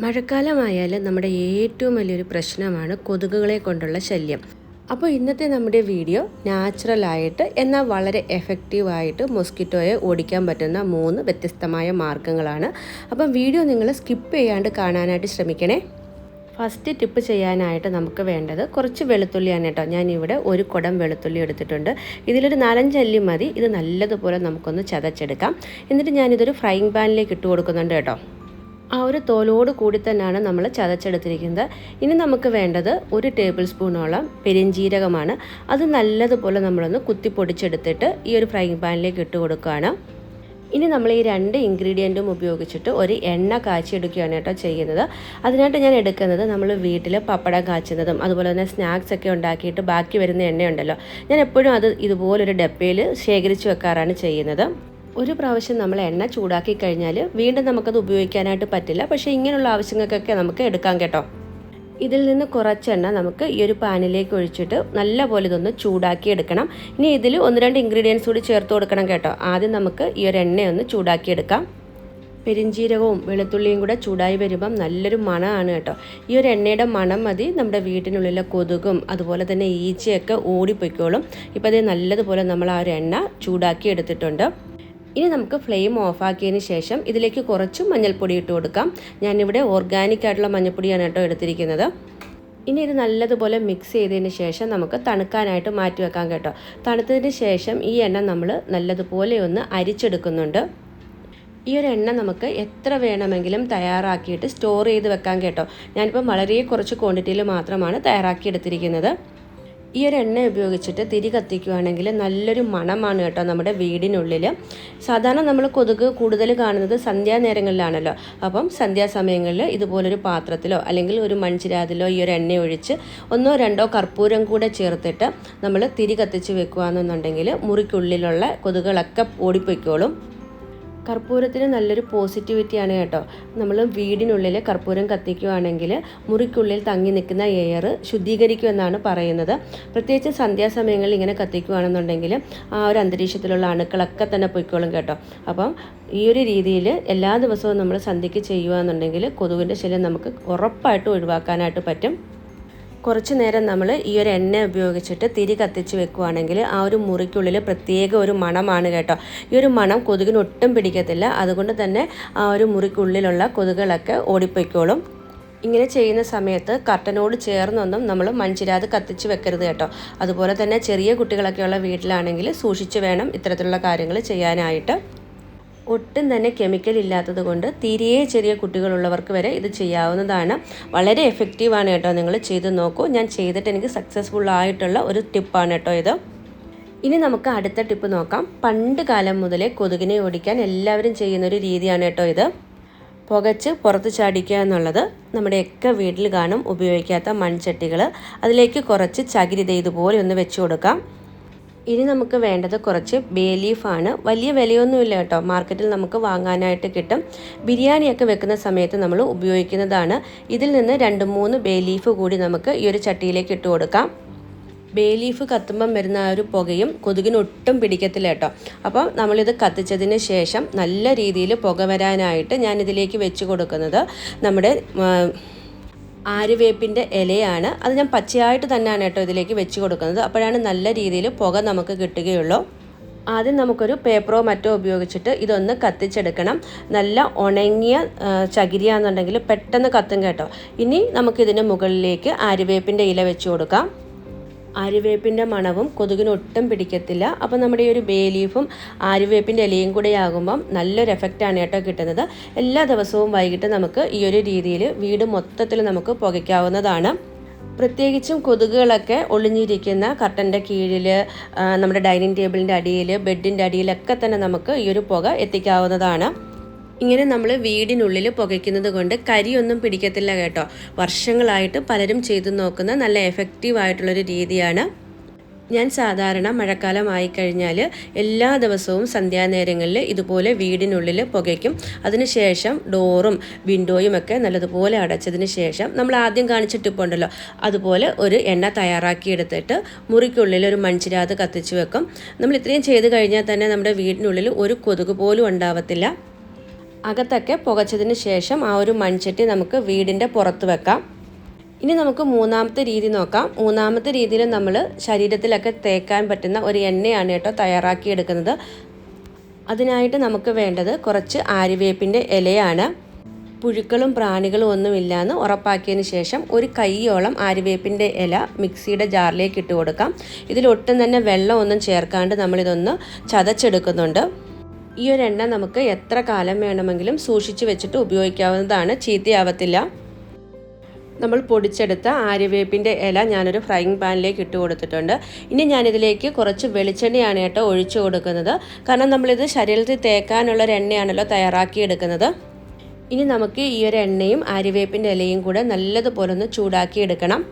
മഴക്കാലമായാൽ നമ്മുടെ ഏറ്റവും വലിയൊരു പ്രശ്നമാണ് കൊതുകുകളെ കൊണ്ടുള്ള ശല്യം. അപ്പോൾ ഇന്നത്തെ നമ്മുടെ വീഡിയോ നാച്ചുറലായിട്ട് എന്നാൽ വളരെ എഫക്റ്റീവായിട്ട് മോസ്കിറ്റോയെ ഓടിക്കാൻ പറ്റുന്ന 3 വ്യത്യസ്തമായ മാർഗ്ഗങ്ങളാണ്. അപ്പം വീഡിയോ നിങ്ങൾ സ്കിപ്പ് ചെയ്യാണ്ട് കാണാനായിട്ട് ശ്രമിക്കണേ. ഫസ്റ്റ് ടിപ്പ് ചെയ്യാനായിട്ട് നമുക്ക് വേണ്ടത് കുറച്ച് വെളുത്തുള്ളിയാണ് കേട്ടോ. ഞാനിവിടെ ഒരു കുടം വെളുത്തുള്ളി എടുത്തിട്ടുണ്ട്. ഇതിലൊരു 4-5 അല്ലി മതി. ഇത് നല്ലതുപോലെ നമുക്കൊന്ന് ചതച്ചെടുക്കാം. എന്നിട്ട് ഞാനിതൊരു ഫ്രൈയിങ് പാനിലേക്ക് ഇട്ട് കൊടുക്കുന്നുണ്ട് കേട്ടോ. ആ ഒരു തോലോട് കൂടി തന്നെയാണ് നമ്മൾ ചതച്ചെടുത്തിരിക്കുന്നത്. ഇനി നമുക്ക് വേണ്ടത് 1 ടേബിൾ സ്പൂണോളം പെരിഞ്ജീരകമാണ്. അത് നല്ലതുപോലെ നമ്മളൊന്ന് കുത്തിപ്പൊടിച്ചെടുത്തിട്ട് ഈ ഒരു ഫ്രൈയിങ് പാനിലേക്ക് ഇട്ട് കൊടുക്കുകയാണ്. ഇനി നമ്മൾ ഈ 2 ഇൻഗ്രീഡിയൻറ്റും ഉപയോഗിച്ചിട്ട് ഒരു എണ്ണ കാച്ചിയെടുക്കുകയാണ് കേട്ടോ ചെയ്യുന്നത്. അതിനായിട്ട് ഞാൻ എടുക്കുന്നത് നമ്മൾ വീട്ടിൽ പപ്പടം കാച്ചുന്നതും അതുപോലെ തന്നെ സ്നാക്സ് ഒക്കെ ഉണ്ടാക്കിയിട്ട് ബാക്കി വരുന്ന എണ്ണയുണ്ടല്ലോ, ഞാൻ എപ്പോഴും അത് ഇതുപോലൊരു ഡപ്പയിൽ ശേഖരിച്ച് വെക്കാറാണ് ചെയ്യുന്നത്. ഒരു പ്രാവശ്യം നമ്മൾ എണ്ണ ചൂടാക്കി കഴിഞ്ഞാൽ വീണ്ടും നമുക്കത് ഉപയോഗിക്കാനായിട്ട് പറ്റില്ല. പക്ഷേ ഇങ്ങനെയുള്ള ആവശ്യങ്ങൾക്കൊക്കെ നമുക്ക് എടുക്കാം കേട്ടോ. ഇതിൽ നിന്ന് കുറച്ചെണ്ണ നമുക്ക് ഈ ഒരു പാനിലേക്ക് ഒഴിച്ചിട്ട് നല്ലപോലെ ഇതൊന്ന് ചൂടാക്കി എടുക്കണം. ഇനി ഇതിൽ 1-2 ഇൻഗ്രീഡിയൻസ് കൂടി ചേർത്ത് കൊടുക്കണം കേട്ടോ. ആദ്യം നമുക്ക് ഈ ഒരു എണ്ണയൊന്ന് ചൂടാക്കി എടുക്കാം. പെരിഞ്ജീരകവും വെളുത്തുള്ളിയും കൂടെ ചൂടായി വരുമ്പം നല്ലൊരു മണമാണ് കേട്ടോ. ഈ ഒരു എണ്ണയുടെ മണം മതി നമ്മുടെ വീട്ടിനുള്ളിലെ കൊതുകും അതുപോലെ തന്നെ ഈച്ചയൊക്കെ ഓടിപ്പോയിക്കോളും. ഇപ്പോൾ അത് നല്ലതുപോലെ നമ്മൾ ആ ഒരു എണ്ണ ചൂടാക്കി എടുത്തിട്ടുണ്ട്. ഇനി നമുക്ക് ഫ്ലെയിം ഓഫാക്കിയതിന് ശേഷം ഇതിലേക്ക് കുറച്ച് മഞ്ഞൾപ്പൊടി ഇട്ട് കൊടുക്കാം. ഞാനിവിടെ ഓർഗാനിക് ആയിട്ടുള്ള മഞ്ഞൾപ്പൊടിയാണ് കേട്ടോ എടുത്തിരിക്കുന്നത്. ഇനി ഇത് നല്ലതുപോലെ മിക്സ് ചെയ്തതിന് ശേഷം നമുക്ക് തണുക്കാനായിട്ട് മാറ്റി വെക്കാം കേട്ടോ. തണുത്തതിന് ശേഷം ഈ എണ്ണ നമ്മൾ നല്ലതുപോലെ ഒന്ന് അരിച്ചെടുക്കുന്നുണ്ട്. ഈ ഒരു എണ്ണ നമുക്ക് എത്ര വേണമെങ്കിലും തയ്യാറാക്കിയിട്ട് സ്റ്റോർ ചെയ്ത് വെക്കാം കേട്ടോ. ഞാനിപ്പം വളരെ കുറച്ച് ക്വാണ്ടിറ്റിയിൽ മാത്രമാണ് തയ്യാറാക്കി എടുത്തിരിക്കുന്നത്. ഈ ഒരു എണ്ണ ഉപയോഗിച്ചിട്ട് തിരി കത്തിക്കുകയാണെങ്കിൽ നല്ലൊരു മണമാണ് കേട്ടോ നമ്മുടെ വീടിനുള്ളിൽ. സാധാരണ നമ്മൾ കൊതുക് കൂടുതൽ കാണുന്നത് സന്ധ്യാനേരങ്ങളിലാണല്ലോ. അപ്പം സന്ധ്യാസമയങ്ങളിൽ ഇതുപോലൊരു പാത്രത്തിലോ അല്ലെങ്കിൽ ഒരു മൺചിരാതിലോ ഈ ഒരു എണ്ണ ഒഴിച്ച് 1-2 കർപ്പൂരം കൂടെ ചേർത്തിട്ട് നമ്മൾ തിരി കത്തിച്ച് വെക്കുകയാണെന്നുണ്ടെങ്കിൽ മുറിക്കുള്ളിലുള്ള കൊതുകുകളൊക്കെ ഓടിപ്പോയിക്കോളും. കർപ്പൂരത്തിന് നല്ലൊരു പോസിറ്റിവിറ്റിയാണ് കേട്ടോ. നമ്മൾ വീടിനുള്ളിൽ കർപ്പൂരം കത്തിക്കുകയാണെങ്കിൽ മുറിക്കുള്ളിൽ തങ്ങി നിൽക്കുന്ന എയർ ശുദ്ധീകരിക്കുമെന്നാണ് പറയുന്നത്. പ്രത്യേകിച്ച് സന്ധ്യാസമയങ്ങളിൽ ഇങ്ങനെ കത്തിക്കുകയാണെന്നുണ്ടെങ്കിൽ ആ ഒരു അന്തരീക്ഷത്തിലുള്ള അണുക്കളൊക്കെ തന്നെ പൊയ്ക്കോളും കേട്ടോ. അപ്പം ഈ ഒരു രീതിയിൽ എല്ലാ ദിവസവും നമ്മൾ സന്ധ്യയ്ക്ക് ചെയ്യുകയാണെന്നുണ്ടെങ്കിൽ കൊതുകിൻ്റെ ശല്യം നമുക്ക് ഉറപ്പായിട്ടും ഒഴിവാക്കാനായിട്ട് പറ്റും. കുറച്ച് നേരം നമ്മൾ ഈ ഒരു എണ്ണ ഉപയോഗിച്ചിട്ട് തിരി കത്തിച്ച് വെക്കുകയാണെങ്കിൽ ആ ഒരു മുറിക്കുള്ളിൽ പ്രത്യേക ഒരു മണമാണ് കേട്ടോ. ഈ ഒരു മണം കൊതുകിന് ഒട്ടും പിടിക്കത്തില്ല. അതുകൊണ്ട് തന്നെ ആ ഒരു മുറിക്കുള്ളിലുള്ള കൊതുകുകളൊക്കെ ഓടിപ്പോയിക്കോളും. ഇങ്ങനെ ചെയ്യുന്ന സമയത്ത് കർട്ടനോട് ചേർന്നൊന്നും നമ്മൾ മൺചിരാത് കത്തിച്ച് വെക്കരുത് കേട്ടോ. അതുപോലെ തന്നെ ചെറിയ കുട്ടികളൊക്കെയുള്ള വീട്ടിലാണെങ്കിൽ സൂക്ഷിച്ച് വേണം ഇത്തരത്തിലുള്ള കാര്യങ്ങൾ ചെയ്യാനായിട്ട്. ഒട്ടും തന്നെ കെമിക്കൽ ഇല്ലാത്തത് കൊണ്ട് തീരെ ചെറിയ കുട്ടികളുള്ളവർക്ക് വരെ ഇത് ചെയ്യാവുന്നതാണ്. വളരെ എഫക്റ്റീവാണ് കേട്ടോ. നിങ്ങൾ ചെയ്ത് നോക്കൂ. ഞാൻ ചെയ്തിട്ട് എനിക്ക് സക്സസ്ഫുൾ ആയിട്ടുള്ള ഒരു ടിപ്പാണ് കേട്ടോ ഇത്. ഇനി നമുക്ക് അടുത്ത ടിപ്പ് നോക്കാം. പണ്ട് കാലം മുതലേ കൊതുകിനെ ഓടിക്കാൻ എല്ലാവരും ചെയ്യുന്നൊരു രീതിയാണ് കേട്ടോ ഇത്. പുകച്ച് പുറത്ത് ചാടിക്കുക എന്നുള്ളത് നമ്മുടെയൊക്കെ വീട്ടിൽ കാണും. ഉപയോഗിക്കാത്ത മൺചട്ടികൾ, അതിലേക്ക് കുറച്ച് ചകിരി ഇതുപോലെ ഒന്ന് വെച്ച് കൊടുക്കാം. ഇനി നമുക്ക് വേണ്ടത് കുറച്ച് ബേ ലീഫാണ്. വലിയ വിലയൊന്നുമില്ല കേട്ടോ, മാർക്കറ്റിൽ നമുക്ക് വാങ്ങാനായിട്ട് കിട്ടും. ബിരിയാണിയൊക്കെ വെക്കുന്ന സമയത്ത് നമ്മൾ ഉപയോഗിക്കുന്നതാണ്. ഇതിൽ നിന്ന് 2-3 ബേ ലീഫ് കൂടി നമുക്ക് ഈ ഒരു ചട്ടിയിലേക്ക് ഇട്ട് കൊടുക്കാം. ബേ ലീഫ് കത്തുമ്പം വരുന്ന ആ ഒരു പുകയും കൊതുകിന് ഒട്ടും പിടിക്കത്തില്ല കേട്ടോ. അപ്പം നമ്മളിത് കത്തിച്ചതിന് ശേഷം നല്ല രീതിയിൽ പുക വരാനായിട്ട് ഞാനിതിലേക്ക് വെച്ച് കൊടുക്കുന്നത് നമ്മുടെ ആര്യവേപ്പിൻ്റെ ഇലയാണ്. അത് ഞാൻ പച്ചയായിട്ട് തന്നെയാണ് കേട്ടോ ഇതിലേക്ക് വെച്ച് കൊടുക്കുന്നത്. അപ്പോഴാണ് നല്ല രീതിയിൽ പുക നമുക്ക് കിട്ടുകയുള്ളൂ. ആദ്യം നമുക്കൊരു പേപ്പറോ മറ്റോ ഉപയോഗിച്ചിട്ട് ഇതൊന്ന് കത്തിച്ചെടുക്കണം. നല്ല ഉണങ്ങിയ ചകിരിയാണെന്നുണ്ടെങ്കിൽ പെട്ടെന്ന് കത്തും കേട്ടോ. ഇനി നമുക്കിതിന് മുകളിലേക്ക് ആര്യവേപ്പിൻ്റെ ഇല വെച്ച് കൊടുക്കാം. ആര്യവേപ്പിൻ്റെ മണവും കൊതുകിന് ഒട്ടും പിടിക്കത്തില്ല. അപ്പം നമ്മുടെ ഈ ഒരു ബേ ലീഫും ആര്യവേപ്പിൻ്റെ ഇലയും കൂടെ ആകുമ്പം നല്ലൊരു എഫക്റ്റാണ് കേട്ടോ കിട്ടുന്നത്. എല്ലാ ദിവസവും വൈകിട്ട് നമുക്ക് ഈ ഒരു രീതിയിൽ വീട് മൊത്തത്തിൽ നമുക്ക് പുകയ്ക്കാവുന്നതാണ്. പ്രത്യേകിച്ചും കൊതുകുകളൊക്കെ ഒളിഞ്ഞിരിക്കുന്ന കർട്ടൻ്റെ കീഴിൽ, നമ്മുടെ ഡൈനിങ് ടേബിളിൻ്റെ അടിയിൽ, ബെഡിൻ്റെ അടിയിലൊക്കെ തന്നെ നമുക്ക് ഈ ഒരു പുക എത്തിക്കാവുന്നതാണ്. ഇങ്ങനെ നമ്മൾ വീടിനുള്ളിൽ പുകയ്ക്കുന്നത് കൊണ്ട് കരിയൊന്നും പിടിക്കത്തില്ല കേട്ടോ. വർഷങ്ങളായിട്ട് പലരും ചെയ്തു നോക്കുന്ന നല്ല എഫക്റ്റീവായിട്ടുള്ളൊരു രീതിയാണ്. ഞാൻ സാധാരണ മഴക്കാലമായി കഴിഞ്ഞാൽ എല്ലാ ദിവസവും സന്ധ്യാനേരങ്ങളിൽ ഇതുപോലെ വീടിനുള്ളിൽ പുകയ്ക്കും. അതിനുശേഷം ഡോറും വിൻഡോയും ഒക്കെ നല്ലതുപോലെ അടച്ചതിന് ശേഷം നമ്മൾ ആദ്യം കാണിച്ച ടിപ്പുണ്ടല്ലോ, അതുപോലെ ഒരു എണ്ണ തയ്യാറാക്കിയെടുത്തിട്ട് മുറിക്കുള്ളിൽ ഒരു മൺചിരാത് കത്തിച്ച് വെക്കും. നമ്മൾ ഇത്രയും ചെയ്ത് കഴിഞ്ഞാൽ തന്നെ നമ്മുടെ വീടിനുള്ളിൽ ഒരു കൊതുക് പോലും ഉണ്ടാവത്തില്ല. അകത്തൊക്കെ പുകച്ചതിന് ശേഷം ആ ഒരു മൺചട്ടി നമുക്ക് വീടിൻ്റെ പുറത്ത് വെക്കാം. ഇനി നമുക്ക് മൂന്നാമത്തെ രീതി നോക്കാം. മൂന്നാമത്തെ രീതിയിൽ നമ്മൾ ശരീരത്തിലൊക്കെ തേക്കാൻ പറ്റുന്ന ഒരു എണ്ണയാണ് കേട്ടോ തയ്യാറാക്കിയെടുക്കുന്നത്. അതിനായിട്ട് നമുക്ക് വേണ്ടത് കുറച്ച് ആര്യവേപ്പിൻ്റെ ഇലയാണ്. പുഴുക്കളും പ്രാണികളും ഒന്നുമില്ലാന്ന് ഉറപ്പാക്കിയതിന് ശേഷം ഒരു കൈയോളം ആര്യവേപ്പിൻ്റെ ഇല മിക്സിയുടെ ജാറിലേക്ക് ഇട്ട് കൊടുക്കാം. ഇതിലൊട്ടും തന്നെ വെള്ളമൊന്നും ചേർക്കാണ്ട് നമ്മളിതൊന്ന് ചതച്ചെടുക്കുന്നുണ്ട്. ഈ ഒരു എണ്ണ നമുക്ക് എത്ര കാലം വേണമെങ്കിലും സൂക്ഷിച്ച് വെച്ചിട്ട് ഉപയോഗിക്കാവുന്നതാണ്, ചീത്തയാവത്തില്ല. നമ്മൾ പൊടിച്ചെടുത്ത ആര്യവേപ്പിൻ്റെ ഇല ഞാനൊരു ഫ്രൈയിങ് പാനിലേക്ക് ഇട്ട് കൊടുത്തിട്ടുണ്ട്. ഇനി ഞാനിതിലേക്ക് കുറച്ച് വെളിച്ചെണ്ണയാണ് കേട്ടോ ഒഴിച്ചു കൊടുക്കുന്നത്. കാരണം നമ്മളിത് ശരീരത്തിൽ തേക്കാനുള്ളൊരു എണ്ണയാണല്ലോ തയ്യാറാക്കിയെടുക്കുന്നത്. ഇനി നമുക്ക് ഈ ഒരു എണ്ണയും ആര്യവേപ്പിൻ്റെ ഇലയും കൂടെ നല്ലതുപോലെ ഒന്ന് ചൂടാക്കി എടുക്കണം.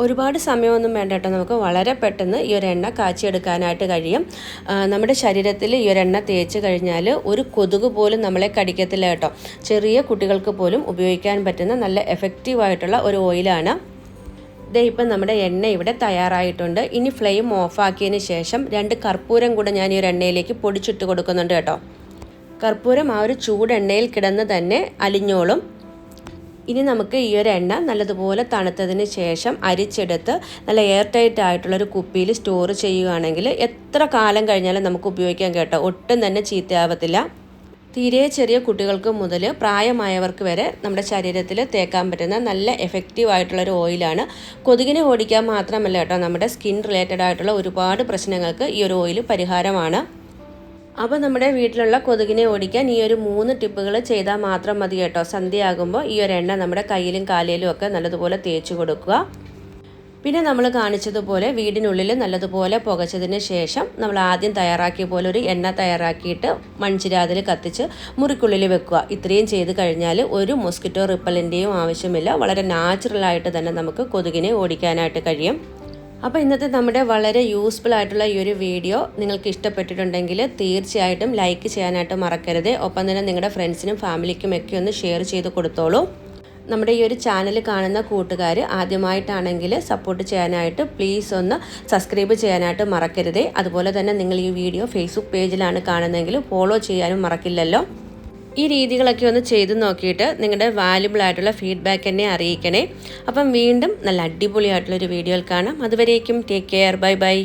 ഒരുപാട് സമയമൊന്നും വേണ്ട കേട്ടോ, നമുക്ക് വളരെ പെട്ടെന്ന് ഈ ഒരു എണ്ണ കാച്ചിയെടുക്കാനായിട്ട് കഴിയും. നമ്മുടെ ശരീരത്തിൽ ഈ ഒരു എണ്ണ തേച്ച് കഴിഞ്ഞാൽ ഒരു കൊതുക് പോലും നമ്മളെ കടിക്കത്തില്ല കേട്ടോ. ചെറിയ കുട്ടികൾക്ക് പോലും ഉപയോഗിക്കാൻ പറ്റുന്ന നല്ല എഫക്റ്റീവായിട്ടുള്ള ഒരു ഓയിലാണ്. ദേ ഇപ്പം നമ്മുടെ എണ്ണ ഇവിടെ തയ്യാറായിട്ടുണ്ട്. ഇനി ഫ്ലെയിം ഓഫാക്കിയതിന് ശേഷം 2 കർപ്പൂരം കൂടെ ഞാൻ ഈ ഒരു എണ്ണയിലേക്ക് പൊടിച്ചിട്ട് കൊടുക്കുന്നുണ്ട് കേട്ടോ. കർപ്പൂരം ആ ഒരു ചൂടെണ്ണയിൽ കിടന്ന് തന്നെ അലിഞ്ഞോളും. ഇനി നമുക്ക് ഈ ഒരു എണ്ണ നല്ലതുപോലെ തണുത്തതിന് ശേഷം അരിച്ചെടുത്ത് നല്ല എയർ ടൈറ്റ് ആയിട്ടുള്ളൊരു കുപ്പിയിൽ സ്റ്റോർ ചെയ്യുകയാണെങ്കിൽ എത്ര കാലം കഴിഞ്ഞാലും നമുക്ക് ഉപയോഗിക്കാൻ കേട്ടോ, ഒട്ടും തന്നെ ചീത്തയാവത്തില്ല. തീരെ ചെറിയ കുട്ടികൾക്ക് മുതൽ പ്രായമായവർക്ക് വരെ നമ്മുടെ ശരീരത്തിൽ തേക്കാൻ പറ്റുന്ന നല്ല എഫക്റ്റീവ് ആയിട്ടുള്ളൊരു ഓയിലാണ്. കൊതുകിനെ ഓടിക്കാൻ മാത്രമല്ല കേട്ടോ, നമ്മുടെ സ്കിൻ റിലേറ്റഡ് ആയിട്ടുള്ള ഒരുപാട് പ്രശ്നങ്ങൾക്ക് ഈ ഒരു ഓയിൽ പരിഹാരമാണ്. അപ്പോൾ നമ്മുടെ വീട്ടിലുള്ള കൊതുകിനെ ഓടിക്കാൻ ഈ ഒരു 3 ടിപ്പുകൾ ചെയ്താൽ മാത്രം മതി കേട്ടോ. സന്ധ്യയാകുമ്പോൾ ഈ ഒരു എണ്ണ നമ്മുടെ കയ്യിലും കാലിലും ഒക്കെ നല്ലതുപോലെ തേച്ച് കൊടുക്കുക. പിന്നെ നമ്മൾ കാണിച്ചതുപോലെ വീടിനുള്ളിൽ നല്ലതുപോലെ പുകച്ചതിന് ശേഷം നമ്മൾ ആദ്യം തയ്യാറാക്കിയ പോലെ ഒരു എണ്ണ തയ്യാറാക്കിയിട്ട് മൺചിരാതിൽ കത്തിച്ച് മുറിക്കുള്ളിൽ വെക്കുക. ഇത്രയും ചെയ്ത് കഴിഞ്ഞാൽ ഒരു മോസ്കിറ്റോ റിപ്പലൻ്റെയും ആവശ്യമില്ല. വളരെ നാച്ചുറലായിട്ട് തന്നെ നമുക്ക് കൊതുകിനെ ഓടിക്കാനായിട്ട് കഴിയും. അപ്പോൾ ഇന്നത്തെ നമ്മുടെ വളരെ യൂസ്ഫുൾ ആയിട്ടുള്ള ഈ ഒരു വീഡിയോ നിങ്ങൾക്ക് ഇഷ്ടപ്പെട്ടിട്ടുണ്ടെങ്കിൽ തീർച്ചയായിട്ടും ലൈക്ക് ചെയ്യാനായിട്ട് മറക്കരുത്. ഒപ്പം തന്നെ നിങ്ങളുടെ ഫ്രണ്ട്സിനും ഫാമിലിക്കും ഒക്കെ ഒന്ന് ഷെയർ ചെയ്ത് കൊടുത്തോളൂ. നമ്മുടെ ഈ ഒരു ചാനൽ കാണുന്ന കൂട്ടുകാർ ആദ്യമായിട്ടാണെങ്കിൽ സപ്പോർട്ട് ചെയ്യാനായിട്ട് പ്ലീസ് ഒന്ന് സബ്സ്ക്രൈബ് ചെയ്യാനായിട്ട് മറക്കരുത്. അതുപോലെ തന്നെ നിങ്ങൾ ഈ വീഡിയോ ഫേസ്ബുക്ക് പേജിലാണ് കാണുന്നതെങ്കിൽ ഫോളോ ചെയ്യാനും മറക്കില്ലല്ലോ. ഈ രീതികളൊക്കെ ഒന്ന് ചെയ്ത് നോക്കിയിട്ട് നിങ്ങളുടെ വാല്യുബിൾ ആയിട്ടുള്ള ഫീഡ്ബാക്ക് എന്നെ അറിയിക്കണേ. അപ്പം വീണ്ടും നല്ല അടിപൊളിയായിട്ടുള്ളൊരു വീഡിയോയിൽ കാണാം. അതുവരേക്കും ടേക്ക് കെയർ, ബൈ ബൈ.